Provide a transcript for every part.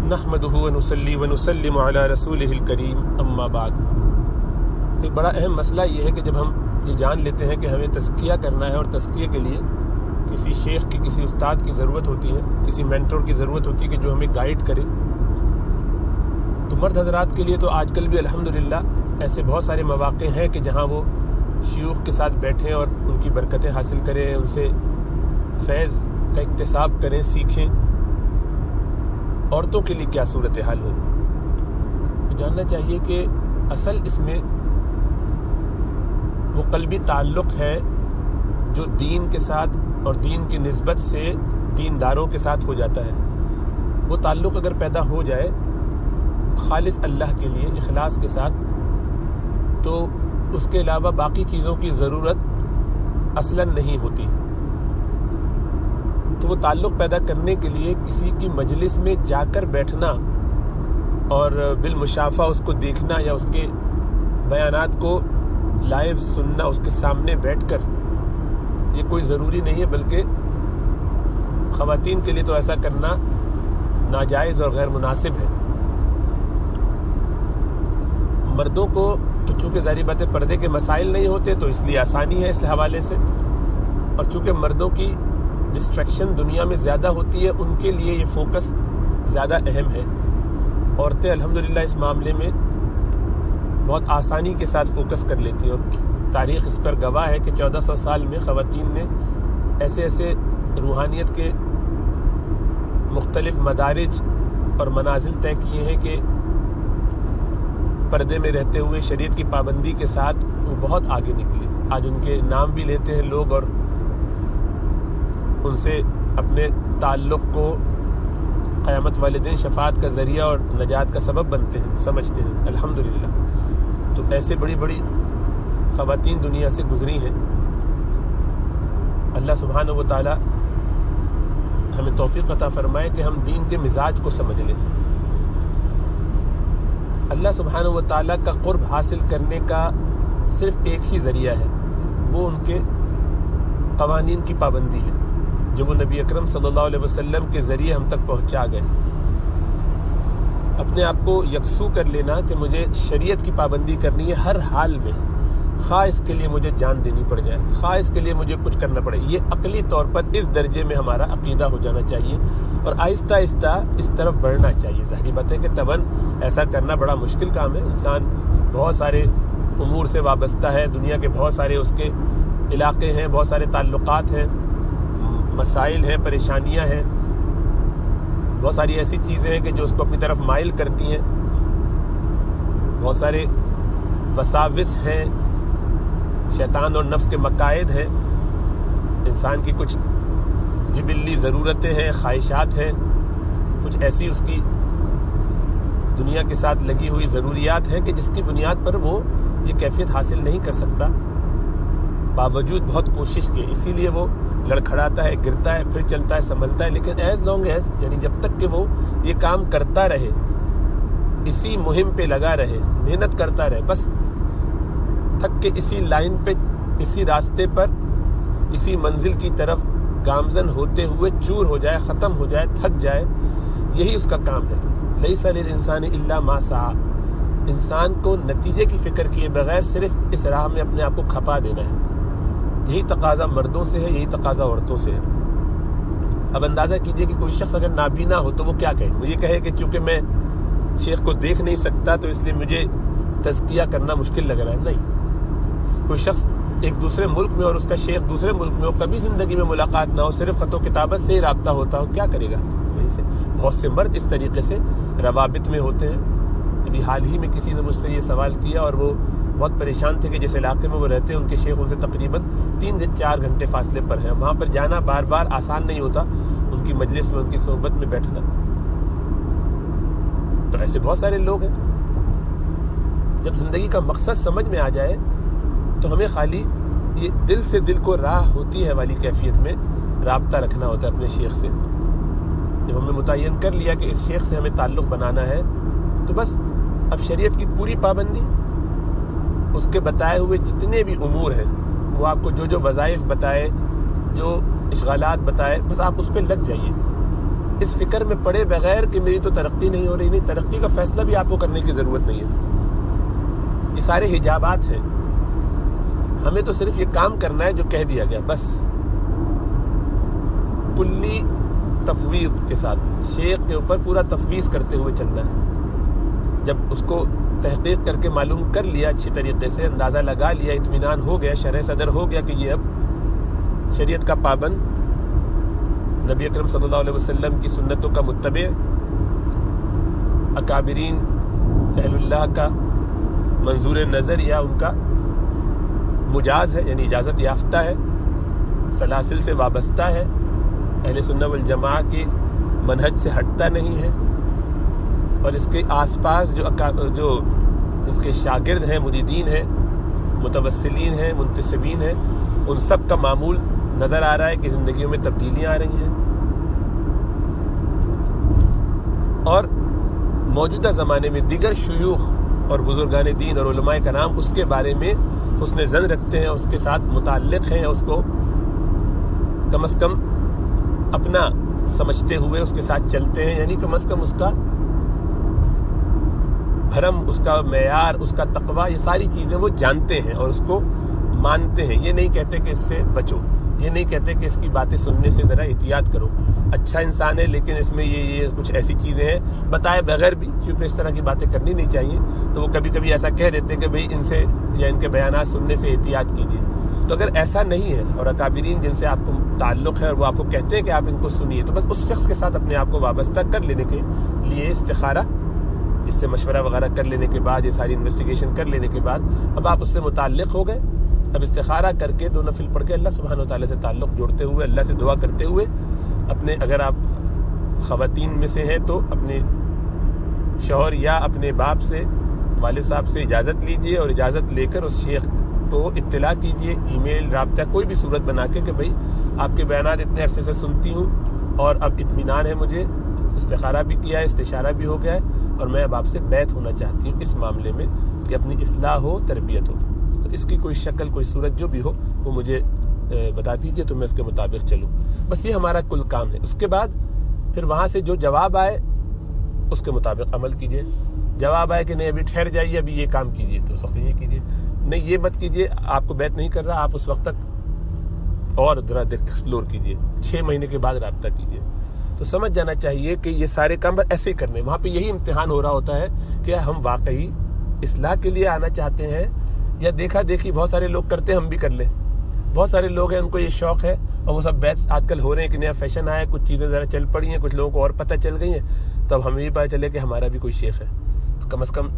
نحمدہ ونصلی ونسلم علی رسولہ الکریم اما بعد۔ ایک بڑا اہم مسئلہ یہ ہے کہ جب ہم یہ جان لیتے ہیں کہ ہمیں تزکیہ کرنا ہے اور تزکیے کے لیے کسی شیخ کی، کسی استاد کی ضرورت ہوتی ہے، کسی مینٹور کی ضرورت ہوتی ہے کہ جو ہمیں گائیڈ کرے، تو مرد حضرات کے لیے تو آج کل بھی الحمدللہ ایسے بہت سارے مواقع ہیں کہ جہاں وہ شیوخ کے ساتھ بیٹھیں اور ان کی برکتیں حاصل کریں، ان سے فیض کا اکتساب کریں، سیکھیں۔ عورتوں کے لیے کیا صورتحال ہو؟ تو جاننا چاہیے کہ اصل اس میں وہ قلبی تعلق ہے جو دین کے ساتھ اور دین کی نسبت سے دینداروں کے ساتھ ہو جاتا ہے۔ وہ تعلق اگر پیدا ہو جائے خالص اللہ کے لیے اخلاص کے ساتھ، تو اس کے علاوہ باقی چیزوں کی ضرورت اصلاً نہیں ہوتی۔ تو وہ تعلق پیدا کرنے کے لیے کسی کی مجلس میں جا کر بیٹھنا اور بالمشافہ اس کو دیکھنا یا اس کے بیانات کو لائیو سننا، اس کے سامنے بیٹھ کر، یہ کوئی ضروری نہیں ہے، بلکہ خواتین کے لیے تو ایسا کرنا ناجائز اور غیر مناسب ہے۔ مردوں کو تو چونکہ ظاہری بات ہے پردے کے مسائل نہیں ہوتے تو اس لیے آسانی ہے اس حوالے سے، اور چونکہ مردوں کی ڈسٹریکشن دنیا میں زیادہ ہوتی ہے، ان کے لیے یہ فوکس زیادہ اہم ہے۔ عورتیں الحمدللہ اس معاملے میں بہت آسانی کے ساتھ فوکس کر لیتی ہیں، اور تاریخ اس پر گواہ ہے کہ 1400 سال میں خواتین نے ایسے ایسے روحانیت کے مختلف مدارج اور منازل طے کیے ہیں کہ پردے میں رہتے ہوئے شریعت کی پابندی کے ساتھ وہ بہت آگے نکلے۔ آج ان کے نام بھی لیتے ہیں لوگ اور ان سے اپنے تعلق کو قیامت والے دن شفاعت کا ذریعہ اور نجات کا سبب بنتے ہیں، سمجھتے ہیں الحمدللہ۔ تو ایسے بڑی بڑی خواتین دنیا سے گزری ہیں۔ اللہ سبحانہ و تعالی ہمیں توفیق عطا فرمائے کہ ہم دین کے مزاج کو سمجھ لیں۔ اللہ سبحانہ و تعالی کا قرب حاصل کرنے کا صرف ایک ہی ذریعہ ہے، وہ ان کے قوانین کی پابندی ہے جو وہ نبی اکرم صلی اللہ علیہ وسلم کے ذریعے ہم تک پہنچا گئے۔ اپنے آپ کو یکسو کر لینا کہ مجھے شریعت کی پابندی کرنی ہے ہر حال میں، خواہ اس کے لیے مجھے جان دینی پڑ جائے، خواہ اس کے لیے مجھے کچھ کرنا پڑے، یہ عقلی طور پر اس درجے میں ہمارا عقیدہ ہو جانا چاہیے، اور آہستہ آہستہ اس طرف بڑھنا چاہیے۔ ظاہری بات ہے کہ طبعاً ایسا کرنا بڑا مشکل کام ہے، انسان بہت سارے امور سے وابستہ ہے، دنیا کے بہت سارے اس کے علاقے ہیں، بہت سارے تعلقات ہیں، مسائل ہیں، پریشانیاں ہیں، بہت ساری ایسی چیزیں ہیں کہ جو اس کو اپنی طرف مائل کرتی ہیں، بہت سارے وساوس ہیں، شیطان اور نفس کے مقاصد ہیں، انسان کی کچھ جبلی ضرورتیں ہیں، خواہشات ہیں، کچھ ایسی اس کی دنیا کے ساتھ لگی ہوئی ضروریات ہیں کہ جس کی بنیاد پر وہ یہ کیفیت حاصل نہیں کر سکتا باوجود بہت کوشش کے۔ اسی لیے وہ لڑکھڑاتا ہے، گرتا ہے، پھر چلتا ہے، سنبھلتا ہے، لیکن ایز لانگ ایز، یعنی جب تک کہ وہ یہ کام کرتا رہے، اسی مہم پہ لگا رہے، محنت کرتا رہے، بس تھک کے اسی لائن پہ، اسی راستے پر، اسی منزل کی طرف گامزن ہوتے ہوئے چور ہو جائے، ختم ہو جائے، تھک جائے، یہی اس کا کام ہے۔ لیس للانسان الا ما سعی، انسان کو نتیجے کی فکر کیے بغیر صرف اس راہ میں اپنے آپ کو کھپا دینا ہے۔ یہی تقاضا مردوں سے ہے، یہی تقاضا عورتوں سے ہے۔ اب اندازہ کیجئے کہ کوئی شخص اگر نابینا ہو تو وہ کیا کہے؟ وہ یہ کہے کہ چونکہ میں شیخ کو دیکھ نہیں سکتا تو اس لیے مجھے تزکیہ کرنا مشکل لگ رہا ہے۔ نہیں، کوئی شخص ایک دوسرے ملک میں اور اس کا شیخ دوسرے ملک میں ہو، کبھی زندگی میں ملاقات نہ ہو، صرف خط و کتابت سے ہی رابطہ ہوتا ہو، کیا کرے گا؟ وہیں سے بہت سے مرد اس طریقے سے روابط میں ہوتے ہیں۔ ابھی حال ہی میں کسی نے مجھ سے یہ سوال کیا اور وہ بہت پریشان تھے کہ جس علاقے میں وہ رہتے ہیں ان کے شیخ ان سے تقریباً 3-4 گھنٹے فاصلے پر ہیں، وہاں پر جانا بار بار آسان نہیں ہوتا، ان کی مجلس میں، ان کی صحبت میں بیٹھنا۔ تو ایسے بہت سارے لوگ ہیں۔ جب زندگی کا مقصد سمجھ میں آ جائے تو ہمیں خالی یہ دل سے دل کو راہ ہوتی ہے والی کیفیت میں رابطہ رکھنا ہوتا ہے اپنے شیخ سے۔ جب ہم نے متعین کر لیا کہ اس شیخ سے ہمیں تعلق بنانا ہے تو بس اب شریعت کی پوری پابندی، اس کے بتائے ہوئے جتنے بھی امور ہیں، وہ آپ کو جو جو وظائف بتائے، جو اشغالات بتائے، بس آپ اس پہ لگ جائیے۔ اس فکر میں پڑے بغیر کہ میری تو ترقی نہیں ہو رہی. نہیں, ترقی کا فیصلہ بھی آپ کو کرنے کی ضرورت نہیں ہے. یہ سارے حجابات ہیں. ہمیں تو صرف یہ کام کرنا ہے جو کہہ دیا گیا, بس کلی تفویض کے ساتھ شیخ کے اوپر پورا تفویض کرتے ہوئے چلنا ہے. جب اس کو تحقیق کر کے معلوم کر لیا, اچھی طریقے سے اندازہ لگا لیا, اطمینان ہو گیا, شرح صدر ہو گیا کہ یہ اب شریعت کا پابند, نبی اکرم صلی اللہ علیہ وسلم کی سنتوں کا متبع, اکابرین اہل اللہ کا منظور نظر یا ان کا مجاز ہے, یعنی اجازت یافتہ ہے, سلاسل سے وابستہ ہے, اہل سنت والجماعہ کے منہج سے ہٹتا نہیں ہے, اور اس کے آس پاس جو اس کے شاگرد ہیں, مریدین ہیں, متوسلین ہیں, منتسبین ہیں, ان سب کا معمول نظر آ رہا ہے کہ زندگیوں میں تبدیلیاں آ رہی ہیں. اور موجودہ زمانے میں دیگر شیوخ اور بزرگان دین اور علماء کرام اس کے بارے میں حسن ظن رکھتے ہیں, اس کے ساتھ متعلق ہیں, اس کو کم از کم اپنا سمجھتے ہوئے اس کے ساتھ چلتے ہیں, یعنی کم از کم اس کا بھرم, اس کا معیار, اس کا تقویٰ, یہ ساری چیزیں وہ جانتے ہیں اور اس کو مانتے ہیں. یہ نہیں کہتے کہ اس سے بچو, یہ نہیں کہتے کہ اس کی باتیں سننے سے ذرا احتیاط کرو, اچھا انسان ہے لیکن اس میں یہ کچھ ایسی چیزیں ہیں, بتائے بغیر بھی, کیونکہ اس طرح کی باتیں کرنی نہیں چاہیے, تو وہ کبھی کبھی ایسا کہہ دیتے کہ بھئی ان سے یا ان کے بیانات سننے سے احتیاط کیجیے. تو اگر ایسا نہیں ہے اور اکابرین جن سے آپ کو تعلق ہے اور وہ آپ کو کہتے ہیں کہ آپ ان کو سنیے, تو بس اس شخص کے ساتھ اپنے آپ کو وابستہ کر لینے کے لیے استخارہ, جس سے مشورہ وغیرہ کر لینے کے بعد, یہ ساری انویسٹیگیشن کر لینے کے بعد, اب آپ اس سے متعلق ہو گئے. اب استخارہ کر کے 2 نفل پڑھ کے اللہ سبحانہ و تعالیٰ سے تعلق جوڑتے ہوئے, اللہ سے دعا کرتے ہوئے, اپنے, اگر آپ خواتین میں سے ہیں تو اپنے شوہر یا اپنے باپ سے, والد صاحب سے اجازت لیجئے, اور اجازت لے کر اس شیخ کو اطلاع کیجئے, ای میل, رابطہ, کوئی بھی صورت بنا کے کہ بھئی آپ کے بیانات اتنے عرصے سے سنتی ہوں اور اب اطمینان ہے مجھے, استخارہ بھی کیا ہے, استشارہ بھی ہو گیا ہے, اور میں اب آپ سے بیعت ہونا چاہتی ہوں اس معاملے میں کہ اپنی اصلاح ہو, تربیت ہو. تو اس کی کوئی شکل, کوئی صورت جو بھی ہو وہ مجھے بتا دیجئے تو میں اس کے مطابق چلوں. بس یہ ہمارا کل کام ہے. اس کے بعد پھر وہاں سے جو جواب آئے اس کے مطابق عمل کیجئے. جواب آئے کہ نہیں ابھی ٹھہر جائیے, ابھی یہ کام کیجئے, تو اس وقت یہ کیجئے. نہیں, یہ مت کیجئے, آپ کو بیعت نہیں کر رہا, آپ اس وقت تک اور ذرا ایکسپلور کیجئے, 6 مہینے کے بعد رابطہ کیجئے. تو سمجھ جانا چاہیے کہ یہ سارے کام ایسے ہی کرنے. وہاں پہ یہی امتحان ہو رہا ہوتا ہے کہ ہم واقعی اصلاح کے لیے آنا چاہتے ہیں یا دیکھا دیکھی بہت سارے لوگ کرتے ہیں ہم بھی کر لیں. بہت سارے لوگ ہیں ان کو یہ شوق ہے, اور وہ سب بیچ آج کل ہو رہے ہیں کہ نیا فیشن آیا ہے, کچھ چیزیں ذرا چل پڑی ہیں, کچھ لوگوں کو اور پتہ چل گئی ہیں, تب ہمیں بھی پتہ چلے کہ ہمارا بھی کوئی شیخ ہے. تو کم از کم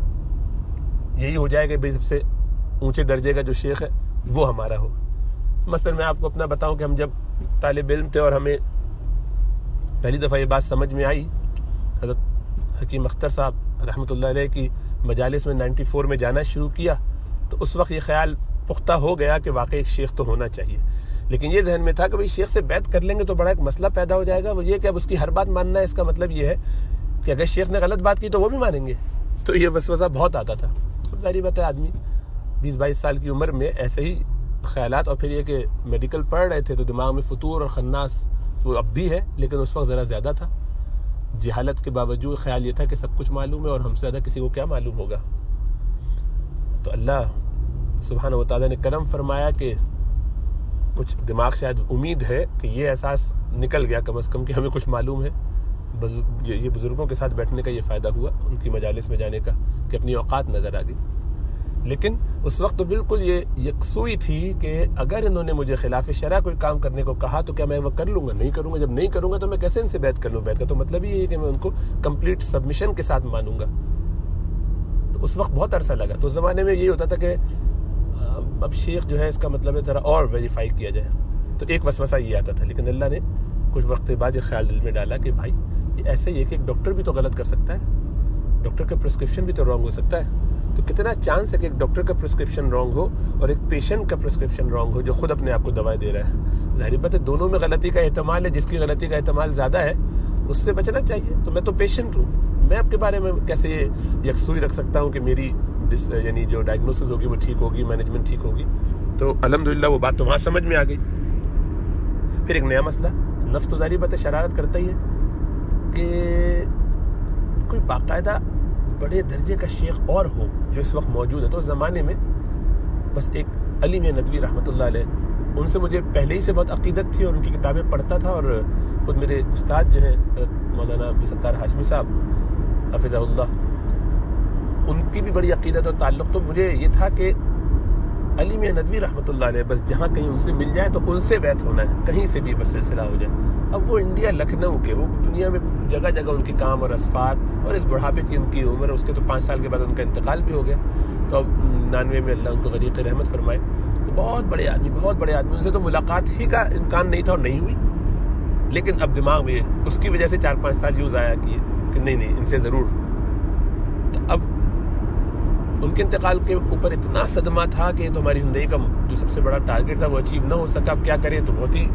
یہی ہو جائے کہ بھئی سب سے اونچے درجے کا جو شیخ ہے وہ ہمارا ہو. مثلا میں آپ کو اپنا بتاؤں کہ ہم جب طالب علم تھے اور ہمیں پہلی دفعہ یہ بات سمجھ میں آئی, حضرت حکیم اختر صاحب رحمۃ اللہ علیہ کی مجالس میں 94 میں جانا شروع کیا, تو اس وقت یہ خیال پختہ ہو گیا کہ واقعی ایک شیخ تو ہونا چاہیے. لیکن یہ ذہن میں تھا کہ بھئی شیخ سے بیعت کر لیں گے تو بڑا ایک مسئلہ پیدا ہو جائے گا, وہ یہ کہ اب اس کی ہر بات ماننا ہے. اس کا مطلب یہ ہے کہ اگر شیخ نے غلط بات کی تو وہ بھی مانیں گے. تو یہ وسوسہ بہت آتا تھا. ظاہری بات ہے, آدمی 20-22 سال کی عمر میں ایسے ہی خیالات, اور پھر یہ کہ میڈیکل پڑھ رہے تھے تو دماغ میں فطور اور خناس وہ اب بھی ہے, لیکن اس وقت ذرا زیادہ تھا. جہالت کے باوجود خیال یہ تھا کہ سب کچھ معلوم ہے اور ہم سے زیادہ کسی کو کیا معلوم ہوگا. تو اللہ سبحانہ و تعالیٰ نے کرم فرمایا کہ کچھ دماغ شاید امید ہے کہ یہ احساس نکل گیا کم از کم کہ ہمیں کچھ معلوم ہے. یہ بزرگوں کے ساتھ بیٹھنے کا یہ فائدہ ہوا, ان کی مجالس میں جانے کا, کہ اپنی اوقات نظر آ گئی. لیکن اس وقت تو بالکل یہ یکسوئی تھی کہ اگر انہوں نے مجھے خلاف شرع کوئی کام کرنے کو کہا تو کیا میں وہ کر لوں گا؟ نہیں کروں گا. جب نہیں کروں گا تو میں کیسے ان سے بیعت کر لوں؟ بیعت کا تو مطلب یہ ہے کہ میں ان کو کمپلیٹ سبمیشن کے ساتھ مانوں گا. تو اس وقت بہت عرصہ لگا. تو اس زمانے میں یہی ہوتا تھا کہ اب شیخ جو ہے اس کا مطلب ہے ذرا اور ویریفائی کیا جائے. تو ایک وسوسہ یہ آتا تھا, لیکن اللہ نے کچھ وقت بعد یہ خیال دل میں ڈالا کہ بھائی یہ ایسے ہی ہے کہ ایک ڈاکٹر بھی تو غلط کر سکتا ہے, ڈاکٹر کا پرسکرپشن بھی تو رانگ ہو سکتا ہے. تو کتنا چانس ہے کہ ایک ڈاکٹر کا پرسکرپشن رانگ ہو اور ایک پیشنٹ کا پرسکرپشن رانگ ہو جو خود اپنے آپ کو دوائیں دے رہا ہے. ظاہر بات ہے دونوں میں غلطی کا احتمال ہے, جس کی غلطی کا احتمال زیادہ ہے اس سے بچنا چاہیے. تو میں تو پیشنٹ ہوں, میں آپ کے بارے میں کیسے یہ یکسوئی رکھ سکتا ہوں کہ میری یعنی جو ڈائگنوسس ہوگی وہ ٹھیک ہوگی, مینجمنٹ ٹھیک ہوگی. تو الحمدللہ وہ بات تو وہاں سمجھ میں آ گئی. پھر ایک نیا مسئلہ, نفس تو ظاہر بات ہے شرارت کرتا ہی ہے. کہ کوئی باقاعدہ بڑے درجے کا شیخ اور ہو جو اس وقت موجود ہے. تو اس زمانے میں بس ایک علی میاں ندوی رحمۃ اللہ علیہ, ان سے مجھے پہلے ہی سے بہت عقیدت تھی اور ان کی کتابیں پڑھتا تھا, اور خود میرے استاد جو ہیں مولانا عبدالستار ہاشمی صاحب حفظہ اللہ, ان کی بھی بڑی عقیدت اور تعلق. تو مجھے یہ تھا کہ علی میاں ندوی رحمۃ اللہ علیہ بس جہاں کہیں ان سے مل جائے تو ان سے بیعت ہونا ہے, کہیں سے بھی بس سلسلہ ہو جائے. اب وہ انڈیا لکھنؤ کے, وہ دنیا میں جگہ جگہ ان کے کام اور اسفار, اور اس بڑھاپے کی ان کی عمر, اس کے تو 5 سال کے بعد ان کا انتقال بھی ہو گیا. تو اب 99 میں اللہ ان کو غریق رحمت فرمائے. تو بہت بڑے آدمی, ان سے تو ملاقات ہی کا امکان نہیں تھا اور نہیں ہوئی, لیکن اب دماغ میں اس کی وجہ سے 4-5 سال یوں ضائع کیے کہ نہیں ان سے ضرور. تو اب ان کے انتقال کے اوپر اتنا صدمہ تھا کہ تو ہماری زندگی کا جو سب سے بڑا ٹارگیٹ تھا وہ اچیو نہ ہو سکا. اب کیا کریں, تو بہت ہی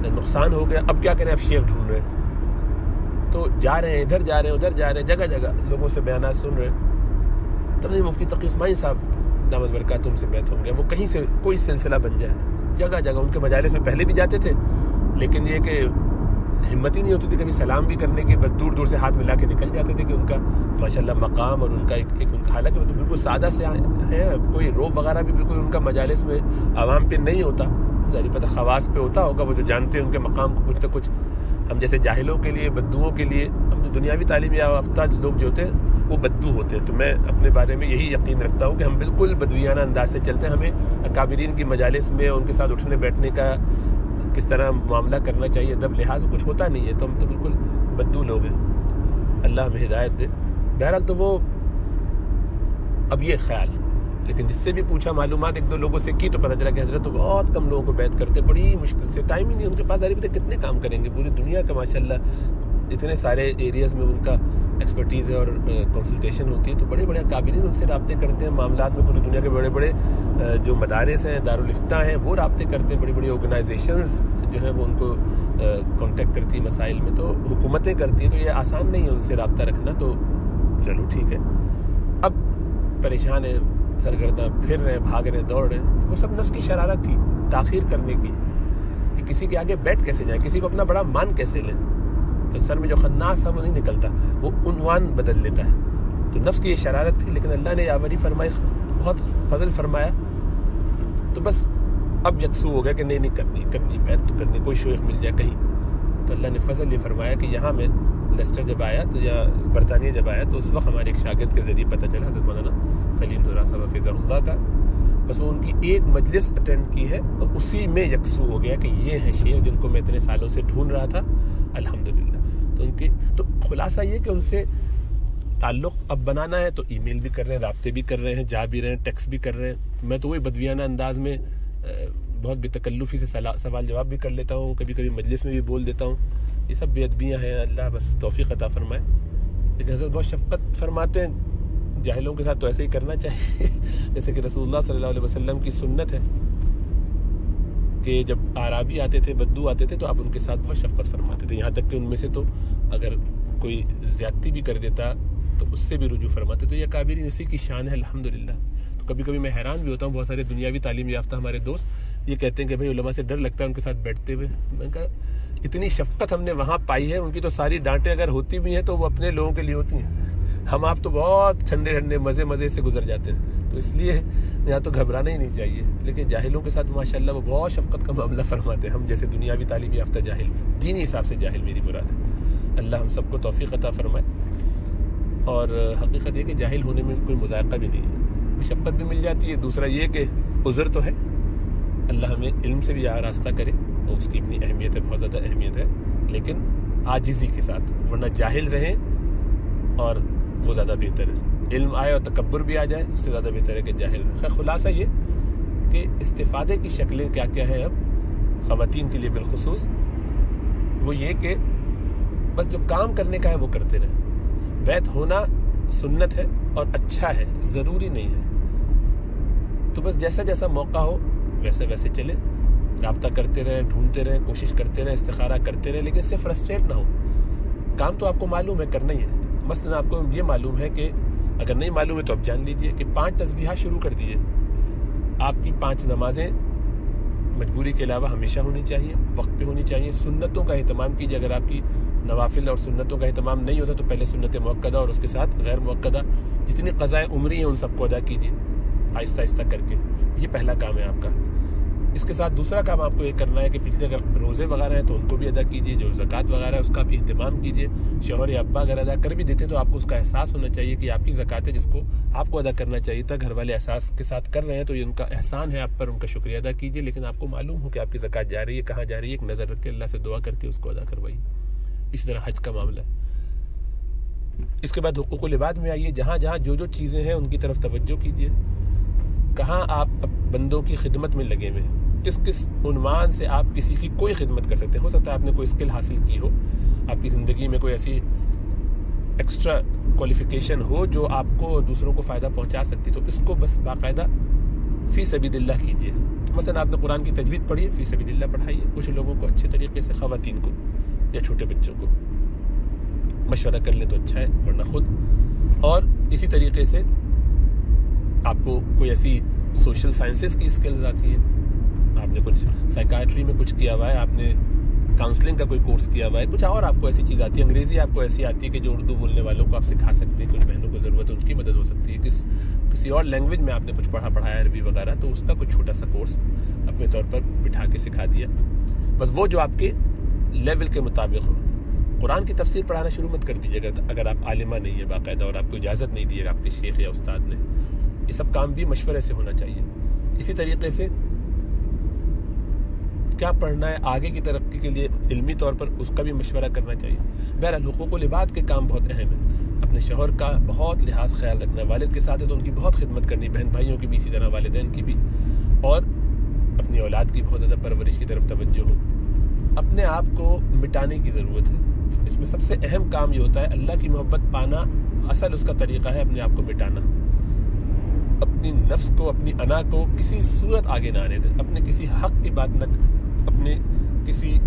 نقصان ہو گیا. اب کیا کریں, اب شیخ ڈھونڈ رہے ہیں, تو جا رہے ہیں ادھر جا رہے ہیں ادھر جا رہے ہیں, جگہ جگہ لوگوں سے بیانات سن رہے ہیں. تب مفتی تقی اسماعیل صاحب دامت برکات ان سے بیعت ہوں گے, وہ کہیں سے کوئی سلسلہ بن جائے, جگہ جگہ ان کے مجالس میں پہلے بھی جاتے تھے, لیکن یہ کہ ہمت ہی نہیں ہوتی تھی کبھی سلام بھی کرنے کی, بس دور دور سے ہاتھ ملا کے نکل جاتے تھے. کہ ان کا ماشاءاللہ مقام اور ان کا ایک حالانکہ وہ تو بالکل سادہ سے ہے, کوئی روب وغیرہ بھی بالکل ان کا مجالس میں عوام پہ نہیں ہوتا, ظاہر پتہ خواص پہ ہوتا ہوگا, وہ جو جانتے ہیں ان کے مقام کو کچھ نہ کچھ. ہم جیسے جاہلوں کے لیے, بدوؤں کے لیے, ہم جو دنیاوی تعلیم یافتہ لوگ جو ہوتے ہیں وہ بدو ہوتے ہیں. تو میں اپنے بارے میں یہی یقین رکھتا ہوں کہ ہم بالکل بدویانہ انداز سے چلتے ہیں. ہمیں اکابرین کی مجالس میں ان کے ساتھ اٹھنے بیٹھنے کا کس طرح معاملہ کرنا چاہیے, ادب لحاظ کچھ ہوتا نہیں ہے, تو ہم تو بالکل بدو لوگ ہیں. اللہ ہمیں ہدایت دے. بہرحال تو وہ اب یہ خیال, لیکن جس سے بھی پوچھا معلومات 1-2 لوگوں سے کی تو پتہ چلا کہ حضرت تو بہت کم لوگوں کو بیعت کرتے, بڑی مشکل سے, ٹائم ہی نہیں ان کے پاس. ارے کتنے کام کریں گے, پوری دنیا کا ماشاءاللہ اتنے سارے ایریاز میں ان کا ایکسپرٹیز ہے اور کنسلٹیشن ہوتی ہے. تو بڑے بڑے اکابرین ان سے رابطے کرتے ہیں معاملات میں, پوری دنیا کے بڑے بڑے جو مدارس ہیں, دارالفتہ ہیں, وہ رابطے کرتے ہیں. بڑی بڑی آرگنائزیشنز جو ہیں وہ ان کو کانٹیکٹ کرتی ہیں مسائل میں, تو حکومتیں کرتی ہیں. تو یہ آسان نہیں ہے ان سے رابطہ رکھنا. تو چلو ٹھیک ہے, اب پریشان ہیں, سرگرداں پھر رہے ہیں, بھاگ رہے ہیں, دوڑ رہے ہیں. وہ سب نفس کی شرارت تھی, تاخیر کرنے کی, کہ کسی کے آگے بیٹھ کیسے جائیں, کسی کو اپنا بڑا مان کیسے لیں. تو سر میں جو خناس تھا وہ نہیں نکلتا, وہ عنوان بدل لیتا ہے. تو نفس کی یہ شرارت تھی, لیکن اللہ نے یاوری فرمائی, بہت فضل فرمایا. تو بس اب یکسو ہو گیا کہ نہیں کرنی بیعت تو کرنی, کوئی شیخ مل جائے کہیں. تو اللہ نے فضل یہ فرمایا کہ یہاں میں لیسٹر جب آیا تو, یا برطانیہ جب آیا تو اس وقت ہمارے ایک شاگرد کے ذریعے پتہ چلا, حضرت مولانا سلیم دورہ صاحب حفظہ اللہ کا. بس وہ ان کی ایک مجلس اٹینڈ کی ہے اور اسی میں یکسو ہو گیا کہ یہ ہیں شیخ جن کو میں اتنے سالوں سے ڈھونڈ رہا تھا, الحمدللہ. تو ان کے تو خلاصہ یہ کہ ان سے تعلق اب بنانا ہے, تو ای میل بھی کر رہے ہیں, رابطے بھی کر رہے ہیں, جا بھی رہے ہیں, ٹیکس بھی کر رہے ہیں. میں تو وہی بدویانہ انداز میں بہت بے تکلفی سے سوال جواب بھی کر لیتا ہوں, کبھی کبھی مجلس میں بھی بول دیتا ہوں. یہ سب بے ادبیاں ہیں, اللہ بس توفیق عطا فرمائے. لیکن حضرت بہت شفقت فرماتے ہیں, جاہلوں کے ساتھ تو ایسے ہی کرنا چاہیے جیسے کہ رسول اللہ صلی اللہ علیہ وسلم کی سنت ہے کہ جب اعرابی آتے تھے, بدو آتے تھے, تو آپ ان کے ساتھ بہت شفقت فرماتے تھے. یہاں تک کہ ان میں سے تو اگر کوئی زیادتی بھی کر دیتا تو اس سے بھی رجوع فرماتے. تو یہ اکابرین اسی کی شان ہے, الحمدللہ. تو کبھی کبھی میں حیران بھی ہوتا ہوں, بہت سارے دنیاوی تعلیم یافتہ ہمارے دوست یہ کہتے ہیں کہ بھائی علماء سے ڈر لگتا ہے ان کے ساتھ بیٹھتے ہوئے. میں کہا اتنی شفقت ہم نے وہاں پائی ہے, ان کی تو ساری ڈانٹیں اگر ہوتی بھی ہیں تو وہ اپنے لوگوں کے لیے ہوتی ہیں. ہم آپ تو بہت ٹھنڈے مزے سے گزر جاتے ہیں. تو اس لیے یہاں تو گھبرانا ہی نہیں چاہیے. لیکن جاہلوں کے ساتھ ماشاءاللہ وہ بہت شفقت کا معاملہ فرماتے ہیں. ہم جیسے دنیاوی تعلیم یافتہ جاہل, دینی حساب سے جاہل میری مراد ہے. اللہ ہم سب کو توفیق عطا فرمائے. اور حقیقت یہ کہ جاہل ہونے میں کوئی مذائقہ بھی نہیں ہے, شفقت بھی مل جاتی ہے. دوسرا یہ کہ عذر تو ہے, اللہ ہمیں علم سے بھی آراستہ کرے, اور اس کی اپنی اہمیت ہے, بہت زیادہ اہمیت ہے, لیکن عاجزی کے ساتھ, ورنہ جاہل رہیں اور وہ زیادہ بہتر ہے. علم آئے اور تکبر بھی آ جائے, اس سے زیادہ بہتر ہے کہ جاہل رہیں. خیر خلاصہ یہ کہ استفادے کی شکلیں کیا کیا ہیں اب خواتین کے لیے بالخصوص, وہ یہ کہ بس جو کام کرنے کا ہے وہ کرتے رہیں. بیعت ہونا سنت ہے اور اچھا ہے, ضروری نہیں ہے. تو بس جیسا جیسا موقع ہو ویسے ویسے چلے, رابطہ کرتے رہیں, ڈھونڈتے رہیں, کوشش کرتے رہیں, استخارہ کرتے رہیں, لیکن صرف فرسٹریٹ نہ ہو. کام تو آپ کو معلوم ہے کرنا ہی ہے. مثلا آپ کو یہ معلوم ہے کہ اگر نہیں معلوم ہے تو آپ جان لیجئے کہ 5 تسبیحات شروع کر دیجئے. آپ کی 5 نمازیں مجبوری کے علاوہ ہمیشہ ہونی چاہیے، وقت پہ ہونی چاہیے۔ سنتوں کا اہتمام کیجیے، اگر آپ کی نوافل اور سنتوں کا اہتمام نہیں ہوتا تو پہلے سنت موقدہ اور اس کے ساتھ غیر موقدہ جتنی قضائے عمری ہیں ان سب کو ادا کیجیے آہستہ آہستہ کر کے۔ یہ پہلا کام ہے آپ کا۔ اس کے ساتھ دوسرا کام آپ کو یہ کرنا ہے کہ پچھلے اگر روزے وغیرہ ہیں تو ان کو بھی ادا کیجیے، جو زکوٰۃ وغیرہ ہے اس کا بھی اہتمام کیجیے۔ شوہر یا ابا اگر ادا کر بھی دیتے تو آپ کو اس کا احساس ہونا چاہیے کہ آپ کی زکوٰۃ ہے جس کو آپ کو ادا کرنا چاہیے تھا۔ گھر والے احساس کے ساتھ کر رہے ہیں تو یہ ان کا احسان ہے آپ پر، ان کا شکریہ ادا کیجیے، لیکن آپ کو معلوم ہو کہ آپ کی زکوٰۃ جا رہی ہے، کہاں جا رہی ہے، ایک نظر رکھ کے اللہ سے دعا کر کے اس کو ادا کروائیے۔ اسی طرح حج کا معاملہ ہے۔ اس کے بعد حقوق العباد میں آئیے، جہاں جہاں جو جو چیزیں ہیں ان کی طرف توجہ کیجیے۔ کہاں آپ بندوں کی خدمت میں لگے ہوئے ہیں، کس کس عنوان سے آپ کسی کی کوئی خدمت کر سکتے ہیں۔ ہو سکتا ہے آپ نے کوئی اسکل حاصل کی ہو، آپ کی زندگی میں کوئی ایسی ایکسٹرا کوالیفیکیشن ہو جو آپ کو دوسروں کو فائدہ پہنچا سکتی، تو اس کو بس باقاعدہ فی سبیل اللہ کیجیے۔ مثلا آپ نے قرآن کی تجوید پڑھی ہے، فی سبیل اللہ پڑھائیے کچھ لوگوں کو اچھے طریقے سے، خواتین کو یا چھوٹے بچوں کو مشورہ کر لیں تو اچھا ہے، ورنہ خود۔ اور اسی طریقے سے آپ کو کوئی ایسی سوشل سائنسز کی اسکلز آتی ہیں، آپ نے کچھ سائیکائٹری میں کچھ کیا ہوا ہے، آپ نے کاؤنسلنگ کا کوئی کورس کیا ہوا ہے، کچھ اور آپ کو ایسی چیز آتی ہے، انگریزی آپ کو ایسی آتی ہے کہ جو اردو بولنے والوں کو آپ سکھا سکتے ہیں، کچھ بہنوں کو ضرورت ہے ان کی مدد ہو سکتی ہے، کسی اور لینگویج میں آپ نے کچھ پڑھایا عربی وغیرہ، تو اس کا کچھ چھوٹا سا کورس اپنے طور پر بٹھا کے سکھا دیا، بس وہ جو آپ کے لیول کے مطابق ہو۔ قرآن کی تفسیر پڑھانا شروع مت کر دیجیے اگر آپ عالمہ نہیں ہیں باقاعدہ اور آپ کو اجازت نہیں دی ہے آپ کے شیخ یا استاد نے۔ یہ سب کام بھی مشورے سے ہونا چاہیے۔ اسی طریقے سے کیا پڑھنا ہے آگے کی ترقی کے لیے علمی طور پر، اس کا بھی مشورہ کرنا چاہیے۔ بہرحال حقوق العباد کے کام بہت اہم ہیں، اپنے شوہر کا بہت لحاظ خیال رکھنا ہے، والد کے ساتھ ہے تو ان کی بہت خدمت کرنی، بہن بھائیوں کی بھی اسی طرح، والدین کی بھی، اور اپنی اولاد کی بہت زیادہ پرورش کی طرف توجہ ہو۔ اپنے آپ کو مٹانے کی ضرورت ہے، اس میں سب سے اہم کام یہ ہوتا ہے اللہ کی محبت پانا، اصل اس کا طریقہ ہے اپنے آپ کو مٹانا، اپنی نفس کو، اپنی انا کو کسی صورت آگے نہ آنے دیں، اپنے کسی حق کی بات نہ، اپنے کسی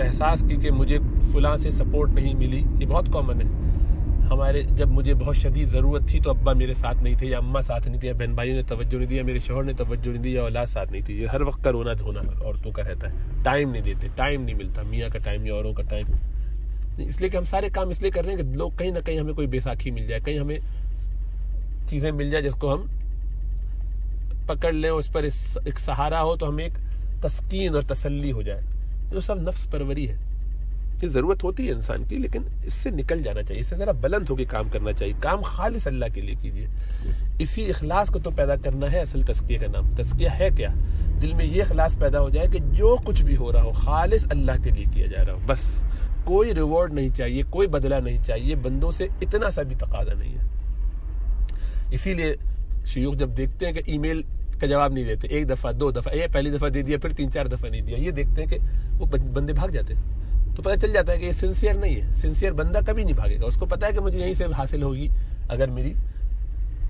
احساس کی کہ مجھے فلاں سے سپورٹ نہیں ملی، یہ بہت کامن ہے ہمارے، جب مجھے بہت شدید ضرورت تھی تو ابا میرے ساتھ نہیں تھے، یا اماں ساتھ نہیں تھے، یا بہن بھائیوں نے توجہ نہیں دیا، میرے شوہر نے توجہ نہیں دی، یا اولاد ساتھ نہیں تھی۔ یہ ہر وقت کا رونا دھونا عورتوں کا رہتا ہے، ٹائم نہیں دیتے، ٹائم نہیں ملتا، میاں کا ٹائم یا اوروں کا ٹائم، اس لیے کہ ہم سارے کام اس لیے کر رہے ہیں کہ لوگ کہیں نہ کہیں ہمیں کوئی بیساکھی مل جائے، کہیں ہمیں چیزیں مل جائے جس کو ہم پکڑ لیں، اس پر ایک سہارا ہو تو ہمیں ایک تسکین اور تسلی ہو جائے۔ یہ سب نفس پروری ہے، یہ ضرورت ہوتی ہے انسان کی، لیکن اس سے نکل جانا چاہیے، اس سے ذرا بلند ہو کے کام کرنا چاہیے، کام خالص اللہ کے لیے کیجیے۔ اسی اخلاص کو تو پیدا کرنا ہے اصل تزکیہ کا نام۔ تزکیہ ہے کیا؟ دل میں یہ اخلاص پیدا ہو جائے کہ جو کچھ بھی ہو رہا ہو خالص اللہ کے لیے کیا جا رہا ہو، بس کوئی ریوارڈ نہیں چاہیے، کوئی بدلہ نہیں چاہیے، بندوں سے اتنا سا بھی تقاضا نہیں ہے۔ اسی لیے شیوخ جب دیکھتے ہیں کہ ای میل کا جواب نہیں دیتے، ایک دفعہ، دو دفعہ، یہ پہلی دفعہ دے دیا، پھر 3-4 دفعہ نہیں دیا، یہ دیکھتے ہیں کہ وہ بندے بھاگ جاتے ہیں، تو پتہ چل جاتا ہے کہ یہ سنسیئر نہیں ہے۔ سنسیئر بندہ کبھی نہیں بھاگے گا، اس کو پتا ہے کہ مجھے یہیں سے حاصل ہوگی، اگر میری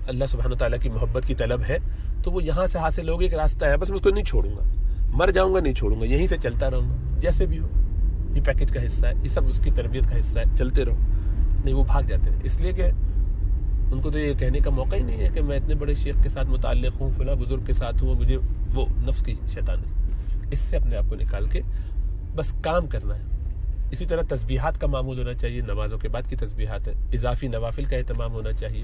اللہ سبحانہ وتعالیٰ کی محبت کی طلب ہے تو وہ یہاں سے حاصل ہوگی، ایک راستہ ہے، بس میں اس کو نہیں چھوڑوں گا، مر جاؤں گا نہیں چھوڑوں گا، یہیں سے چلتا رہوں گا جیسے بھی ہو، یہ پیکج کا حصہ ہے، یہ سب اس کی تربیت کا حصہ ہے، چلتے رہو۔ نہیں، وہ بھاگ جاتے ہیں، اس لیے کہ ان کو تو یہ کہنے کا موقع ہی نہیں ہے کہ میں اتنے بڑے شیخ کے ساتھ متعلق ہوں، فلاں بزرگ کے ساتھ ہوں، مجھے وہ نفس کی شیطانی، اس سے اپنے آپ کو نکال کے بس کام کرنا ہے۔ اسی طرح تسبیحات کا معمول ہونا چاہیے، نمازوں کے بعد کی تسبیحات ہے، اضافی نوافل کا اہتمام ہونا چاہیے،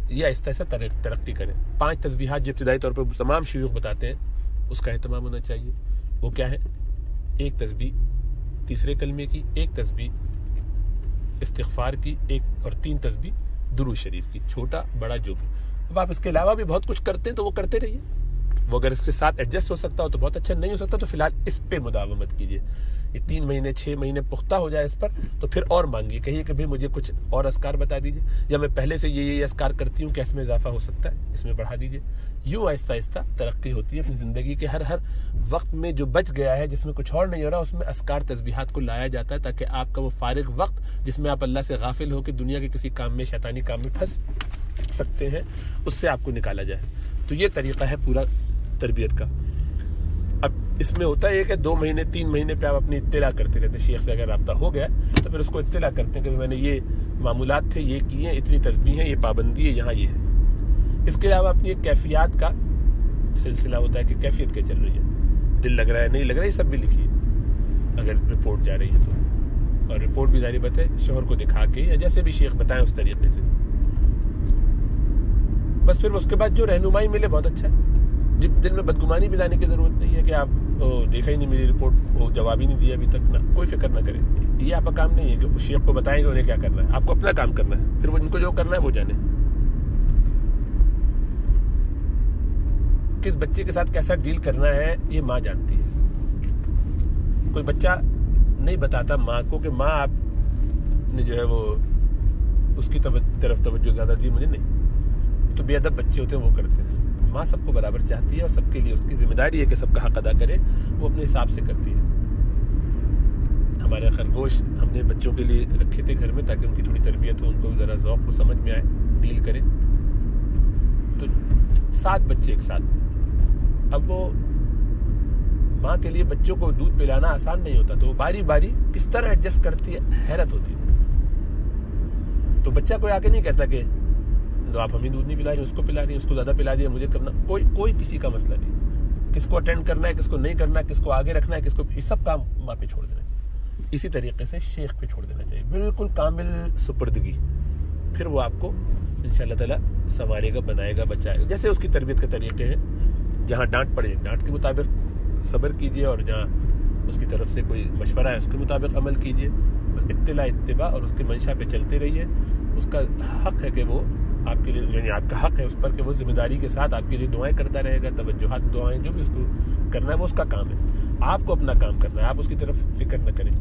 یہ آہستہ آہستہ ترقی کریں۔ 5 تسبیحات جو ابتدائی طور پر تمام شیوخ بتاتے ہیں اس کا اہتمام ہونا چاہیے۔ وہ کیا ہے؟ 1 تسبیح تیسرے کلمے کی، 1 تسبیح استغفار کی، 1 اور 3 تسبیح درود شریف کی، چھوٹا بڑا جو بھی۔ اب آپ اس کے علاوہ بھی بہت کچھ کرتے ہیں تو وہ کرتے رہیے، وہ اگر اس کے ساتھ ایڈجسٹ ہو سکتا ہو تو بہت اچھا، نہیں ہو سکتا تو فی الحال اس پہ مداومت کیجیے۔ یہ 3 مہینے 6 مہینے پختہ ہو جائے اس پر تو پھر اور مانگیے، کہیے کہ بھئی مجھے کچھ اور اذکار بتا دیجیے، یا میں پہلے سے یہ اذکار کرتی ہوں کہ اس میں اضافہ ہو سکتا ہے، اس میں بڑھا دیجیے۔ یوں آہستہ آہستہ ترقی ہوتی ہے اپنی زندگی کے ہر وقت میں جو بچ گیا ہے، جس میں کچھ اور نہیں ہو رہا، اس میں اذکار تسبیحات کو لایا جاتا ہے تاکہ آپ کا وہ فارغ وقت جس میں آپ اللہ سے غافل ہو کے دنیا کے کسی کام میں، شیطانی کام میں پھنس سکتے ہیں، اس سے آپ کو نکالا جائے۔ تو یہ طریقہ ہے پورا تربیت کا۔ اب اس میں ہوتا ہے کہ 2 مہینے 3 مہینے پہ آپ اپنی اطلاع کرتے رہتے ہیں، شیخ سے اگر رابطہ ہو گیا تو پھر اس کو اطلاع کرتے ہیں کہ میں نے یہ معمولات تھے، یہ کیے ہیں، اتنی تسبیح ہیں، یہ پابندی ہے، یہاں یہ ہے۔ اس کے علاوہ اپنی ایک کیفیات کا سلسلہ ہوتا ہے کہ کیفیت کیا چل رہی ہے، دل لگ رہا ہے نہیں لگ رہا ہے، یہ سب بھی لکھیے اگر رپورٹ جا رہی ہے تو، اور رپورٹ بھی ظاہر بات ہے شوہر کو دکھا کے یا جیسے بھی شیخ بتائیں اس طریقے سے، بس پھر اس کے بعد جو رہنمائی ملے بہت اچھا ہے. جب دل میں بدگمانی بھی لانے کی ضرورت نہیں ہے کہ آپ دیکھا ہی نہیں میری رپورٹ، وہ جواب ہی نہیں دیا ابھی تک، نہ کوئی فکر نہ کریں. یہ آپ کا کام نہیں ہے کہ شیخ کو بتائیں گے انہیں کیا کرنا ہے، آپ کو اپنا کام کرنا ہے، پھر وہ ان کو جو کرنا ہے وہ جانے. کس بچے کے ساتھ کیسا ڈیل کرنا ہے یہ ماں جانتی ہے. کوئی بچہ نہیں بتاتا ماں کو کہ ماں آپ نے جو ہے وہ اس کی طرف توجہ زیادہ دی مجھے نہیں، تو بے ادب بچے ہوتے ہیں وہ کرتے ہیں. ماں سب کو برابر چاہتی ہے اور سب کے لیے اس کی ذمہ داری ہے کہ سب کا حق ادا کرے، وہ اپنے حساب سے کرتی ہے. ہمارے خرگوش ہم نے بچوں کے لیے رکھے تھے گھر میں تاکہ ان کی تھوڑی تربیت ہو، ان کو ذرا ذوق ہو، سمجھ میں آئے، ڈیل کریں. تو 7 بچے ایک ساتھ. اب وہ ماں کے لیے بچوں کو دودھ پلانا آسان نہیں ہوتا، تو وہ باری باری کس طرح ایڈجسٹ کرتی ہے، حیرت ہوتی ہے. تو بچہ کوئی آ کے نہیں کہتا کہ تو آپ ہمیں دودھ نہیں پلا رہی، اس کو پلا رہی، اس کو زیادہ پلا دیا مجھے کرنا، کوئی کسی کا مسئلہ نہیں. کس کو اٹینڈ کرنا ہے، کس کو نہیں کرنا ہے، کس کو آگے رکھنا ہے، کس کو، یہ سب کام ماں پہ چھوڑ دینا چاہیے. اسی طریقے سے شیخ پہ چھوڑ دینا چاہیے، بالکل کامل سپردگی. پھر وہ آپ کو انشاءاللہ تعالیٰ سنوارے گا، بنائے گا، بچائے گا. جیسے اس کی تربیت کے طریقے ہیں، جہاں ڈانٹ پڑے ڈانٹ کے مطابق صبر کیجیے، اور جہاں اس کی طرف سے کوئی مشورہ ہے اس کے مطابق عمل کیجیے. بس اتباع اور اس کی منشا پہ چلتے رہیے. اس کا حق ہے کہ وہ آپ کے لیے، یعنی آپ کا حق ہے اس پر کہ وہ ذمہ داری کے ساتھ آپ کے لیے دعائیں کرتا رہے گا، توجہات، دعائیں جو بھی اس کو کرنا ہے وہ اس کا کام ہے. آپ کو اپنا کام کرنا ہے، آپ اس کی طرف فکر نہ کریں.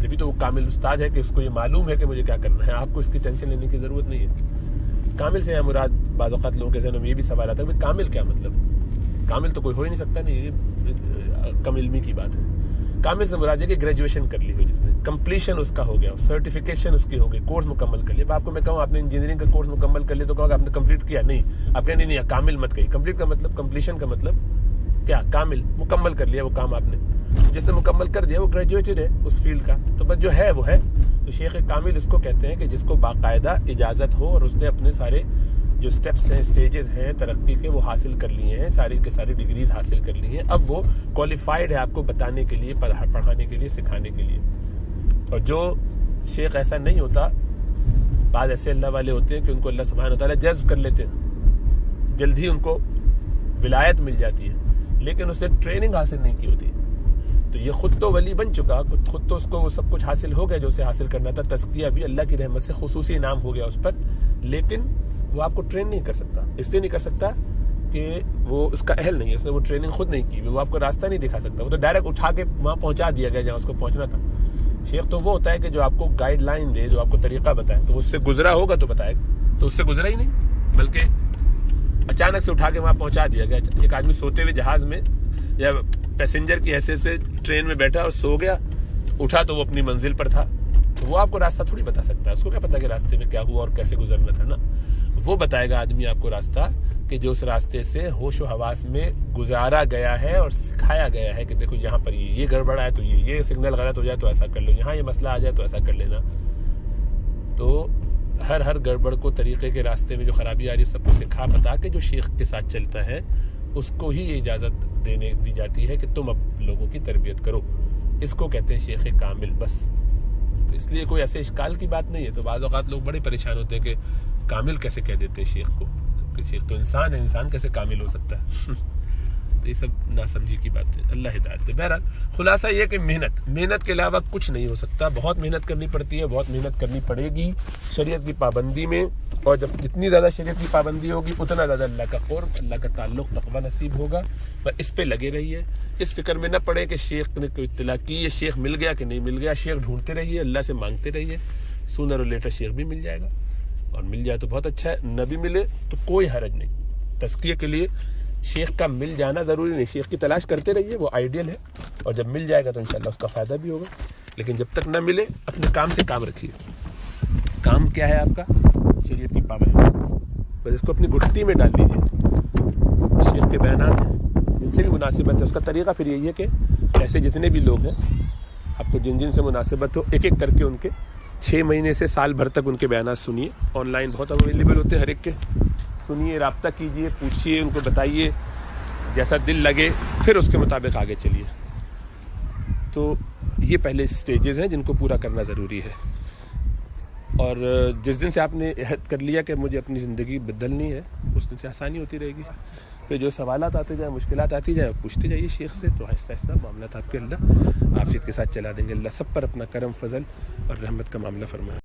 جبھی تو وہ کامل استاد ہے کہ اس کو یہ معلوم ہے کہ مجھے کیا کرنا ہے. آپ کو اس کی ٹینشن لینے کی ضرورت نہیں ہے. کامل سے مراد بعض اوقات لوگوں کے ذہنوں میں یہ بھی سوال آتا ہے کہ کامل کیا مطلب؟ کامل تو کوئی ہو ہی نہیں سکتا. نہیں، یہ کم علمی کی بات ہے. کامل سے مراد ہے کہ گریجویشن کر لی ہو جس نے، کمپلیشن اس کا ہو گیا، سرٹیفکیشن اس کی ہو گئی، کورس مکمل کر لیا. اب آپ کو میں کہوں آپ نے انجینئرنگ کا کورس مکمل کر لیا تو کہوں کہ آپ نے کمپلیٹ کیا؟ نہیں، آپ کہیں نہیں کامل مت کہیے. کمپلیٹ کا مطلب، کمپلیشن کا مطلب کیا؟ کامل، مکمل کر لیا وہ کام آپ نے. جس نے مکمل کر دیا وہ گریجویٹڈ ہے اس فیلڈ کا، تو بس جو ہے وہ ہے. تو شیخ کامل اس کو کہتے ہیں کہ جس کو باقاعدہ اجازت ہو اور اس نے اپنے سارے جو سٹیپس ہیں، سٹیجز ہیں ترقی کے، وہ حاصل کر لیے ہیں، ساری کے ساری ڈگریز حاصل کر لی ہیں. اب وہ کوالیفائڈ ہے آپ کو بتانے کے لیے، پڑھانے کے لیے، سکھانے کے لیے. اور جو شیخ ایسا نہیں ہوتا، بعض ایسے اللہ والے ہوتے ہیں کہ ان کو اللہ سبحانہ وتعالیٰ جذب کر لیتے ہیں، جلد ہی ان کو ولایت مل جاتی ہے، لیکن اسے ٹریننگ حاصل نہیں کی ہوتی. تو یہ خود تو ولی بن چکا، خود تو اس کو وہ سب کچھ حاصل ہو گیا جو اسے حاصل کرنا تھا. تزکیہ بھی اللہ کی رحمت سے خصوصی انعام ہو گیا اس پر، لیکن وہ آپ کو ٹرین نہیں کر سکتا. اس لیے نہیں کر سکتا کہ وہ اس کا اہل نہیں ہے، اس نے وہ ٹریننگ خود نہیں کی، وہ آپ کو راستہ نہیں دکھا سکتا. وہ تو ڈائریکٹ اٹھا کے وہاں پہنچا دیا گیا جہاں اس کو پہنچنا تھا. شیخ تو وہ ہوتا ہے کہ جو آپ کو گائیڈ لائن دے، جو آپ کو طریقہ بتائے. تو اس سے گزرا ہوگا تو بتائے گا، تو اس سے گزرا ہی نہیں، بلکہ اچانک سے اٹھا کے وہاں پہنچا دیا گیا. ایک آدمی سوتے ہوئے جہاز میں یا پیسنجر کی حیثیت سے ٹرین میں بیٹھا اور سو گیا، اٹھا تو وہ اپنی منزل پر تھا، تو وہ آپ کو راستہ تھوڑی بتا سکتا ہے. اس کو کیا پتا کہ راستے میں کیا ہوا اور کیسے گزرنا تھا نا. وہ بتائے گا آدمی آپ کو راستہ کہ جو اس راستے سے ہوش و حواس میں گزارا گیا ہے اور سکھایا گیا ہے کہ دیکھو یہاں پر یہ گڑبڑ ہے تو یہ سگنل غلط ہو جائے تو ایسا کر لو، یہاں یہ مسئلہ آ جائے تو ایسا کر لینا. تو ہر گڑبڑ کو، طریقے کے راستے میں جو خرابی آ رہی ہے سب کو سکھا بتا کے جو شیخ کے ساتھ چلتا ہے اس کو ہی یہ اجازت دی جاتی ہے کہ تم اب لوگوں کی تربیت کرو. اس کو کہتے ہیں شیخ کامل. بس تو اس لیے کوئی ایسے اشکال کی بات نہیں ہے. تو بعض اوقات لوگ بڑے پریشان ہوتے ہیں کہ کامل کیسے کہہ دیتے ہیں شیخ کو، کہ شیخ تو انسان ہے، انسان کیسے کامل ہو سکتا ہے. تو یہ سب ناسمجھی کی بات ہے. اللہ ہدایت دے. بہرحال خلاصہ یہ کہ محنت کے علاوہ کچھ نہیں ہو سکتا. بہت محنت کرنی پڑتی ہے، بہت محنت کرنی پڑے گی شریعت کی پابندی میں. اور جب جتنی زیادہ شریعت کی پابندی ہوگی اتنا زیادہ اللہ کا قرب، اللہ کا تعلق، تقویٰ نصیب ہوگا. بس اس پہ لگے رہیے. اس فکر میں نہ پڑے کہ شیخ نے کوئی اطلاع کی، یہ شیخ مل گیا کہ نہیں مل گیا. شیخ ڈھونڈتے رہیے، اللہ سے مانگتے رہیے. سونر اور لیٹر شیخ بھی مل جائے گا، اور مل جائے تو بہت اچھا ہے. نہ بھی ملے تو کوئی حرج نہیں. تزکیہ کے لیے شیخ کا مل جانا ضروری نہیں. شیخ کی تلاش کرتے رہیے، وہ آئیڈیل ہے. اور جب مل جائے گا تو انشاءاللہ اس کا فائدہ بھی ہوگا. لیکن جب تک نہ ملے اپنے کام سے کام رکھیے. کام کیا ہے آپ کا؟ شریعت کی پابندی. بس اس کو اپنی گھٹی میں ڈال لیجیے. شیخ کے بیانات ہیں جن سے بھی مناسبت ہے، اس کا طریقہ پھر یہی ہے کہ ایسے جتنے بھی لوگ ہیں آپ کو جن سے مناسبت ہو، ایک ایک کر کے ان کے 6 مہینے سے سال بھر تک ان کے بیانات سنیے. آن لائن بہت اویلیبل ہوتے ہیں، ہر ایک کے سنیے، رابطہ کیجیے، پوچھیے، ان کو بتائیے. جیسا دل لگے پھر اس کے مطابق آگے چلیے. تو یہ پہلے سٹیجز ہیں جن کو پورا کرنا ضروری ہے. اور جس دن سے آپ نے عہد کر لیا کہ مجھے اپنی زندگی بدلنی ہے اس دن سے آسانی ہوتی رہے گی. پھر جو سوالات آتے جائیں مشکلات آتی جائیں پوچھتے جائیے شیخ سے, تو آہستہ آہستہ معاملات آپ کے اللہ عافیت کے ساتھ چلا دیں گے. اللہ سب پر اپنا کرم فضل اور رحمت کا معاملہ فرمائے.